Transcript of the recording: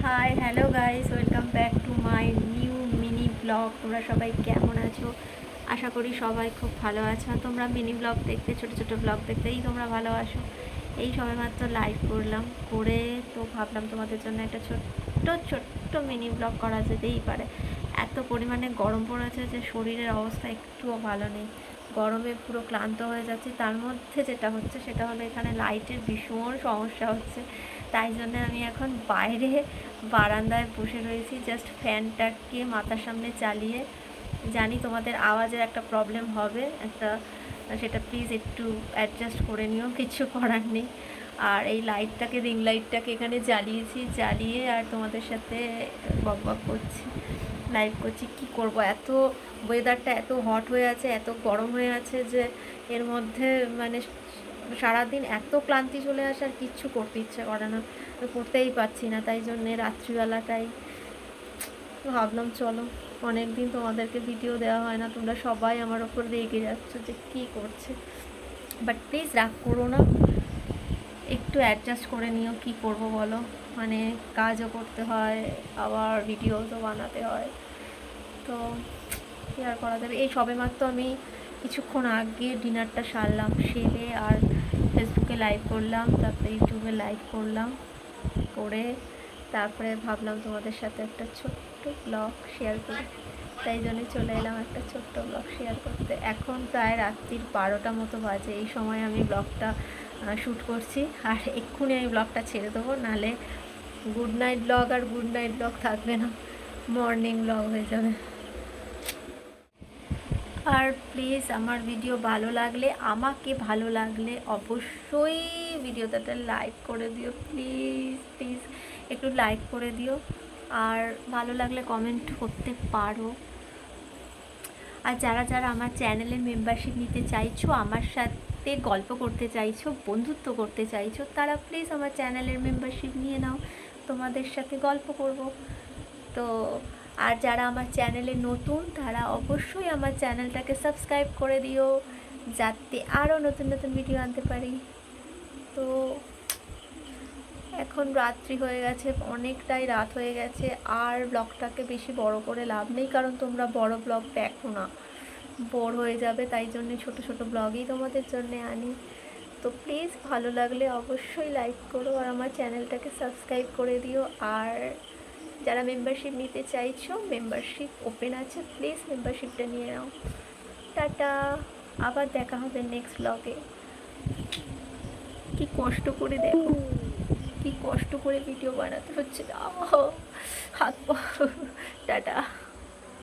Hi hello guys, welcome back to my new mini blog. তোমরা সবাই কেমন আছো? আশা করি সবাই খুব ভালো আছো। তোমরা মিনি ব্লগ দেখতে, ছোটো ছোটো ব্লগ দেখতেই তোমরা ভালোবাসো। এই সবেমাত্র লাইভ করলাম, করে তো ভাবলাম তোমাদের জন্য একটা ছোট্ট ছোট্ট মিনি ব্লগ করা যেতেই পারে। এত পরিমাণে গরম পড়েছে যে শরীরের অবস্থা একটুও ভালো নেই। গরমে পুরো ক্লান্ত হয়ে যাচ্ছি। তার মধ্যে যেটা হচ্ছে সেটা হলো এখানে লাইটের ভীষণ সমস্যা হচ্ছে। তাই জন্য আমি এখন বাইরে বারান্দায় বসে রয়েছি, জাস্ট ফ্যানটাকে মাথার সামনে চালিয়ে। জানি তোমাদের আওয়াজের একটা প্রবলেম হবে, সেটা প্লিজ একটু অ্যাডজাস্ট করে নিও, কিছু করার নেই। আর এই লাইটটাকে, রিং লাইটটাকে এখানে জ্বালিয়ে আর তোমাদের সাথে বক বক করছি, লাইভ করছি। কি করব, এত ওয়েদারটা এত হট হয়ে আছে, এত গরম হয়ে আছে যে এর মধ্যে মানে সারাদিন এত ক্লান্তি চলে আসে আর কিচ্ছু করতে ইচ্ছে করে না, করতেই পারছি না। তাই জন্যে রাত্রিবেলাটাই ভাবলাম চলো, অনেক দিন তোমাদেরকে ভিডিও দেওয়া হয় না, তোমরা সবাই আমার ওপর রেগে যাচ্ছ যে কী করছে। বাট প্লিজ রাগ করো না, একটু অ্যাডজাস্ট করে নিও। কি করব বলো, মানে কাজও করতে হয়, আবার ভিডিও তো বানাতে হয়, তো কী আর করা যাবে। এই সবেমাত্র আমি কিছুক্ষণ আগে ডিনারটা সারলাম, সেরে আর ফেসবুকে লাইভ করলাম, তারপরে ইউটিউবে লাইভ করলাম, করে তারপরে ভাবলাম তোমাদের সাথে একটা ছোট্ট ব্লগ শেয়ার করি। তাই জন্য চলে এলাম একটা ছোট্ট ব্লগ শেয়ার করতে। এখন প্রায় রাত্রির 12টা মতো বাজে, এই সময় আমি ব্লগটা শ্যুট করছি। আর এক্ষুনি আমি ব্লগটা ছেড়ে দেবো, নাহলে গুড নাইট ব্লগ আর গুড নাইট ব্লগ থাকবে না, মর্নিং ব্লগ হয়ে যাবে। আর প্লিজ আমার ভিডিও আমাকে ভালো লাগলে অবশ্যই ভিডিওটাতে লাইক করে দিও, প্লিজ প্লিজ একটু লাইক করে দিও। আর ভালো লাগলে কমেন্ট করতে পারো। আর যারা যারা আমার চ্যানেলের মেম্বারশিপ নিতে চাইছো, আমার সাথে গল্প করতে চাইছো, বন্ধুত্ব করতে চাইছো, তারা প্লিজ আমার চ্যানেলের মেম্বারশিপ নিয়ে নাও, তোমাদের সাথে গল্প করব। তো আর যারা আমার চ্যানেলে নতুন, তারা অবশ্যই আমার চ্যানেলটাকে সাবস্ক্রাইব করে দিও, যাতে আরও নতুন নতুন ভিডিও আনতে পারি। তো এখন রাত্রি হয়ে গেছে, অনেকটাই রাত হয়ে গেছে, আর ব্লগটাকে বেশি বড় করে লাভ নেই, কারণ তোমরা বড় ব্লগ দেখো না, বোর হয়ে যাবে। তাই জন্য ছোট ছোট ব্লগই তোমাদের জন্য আনি। তো প্লিজ ভালো লাগলে অবশ্যই লাইক করো আর আমার চ্যানেলটাকে সাবস্ক্রাইব করে দিও। আর যারা মেম্বারশিপ নিতে চাইছো, মেম্বারশিপ ওপেন আছে, প্লিজ মেম্বারশিপটা নিয়ে নাও। টাটা, আবার দেখা হবে নেক্সট ব্লগে। কি কষ্ট করে দেখো, কি কষ্ট করে ভিডিও বানাতে হচ্ছে, হাত পা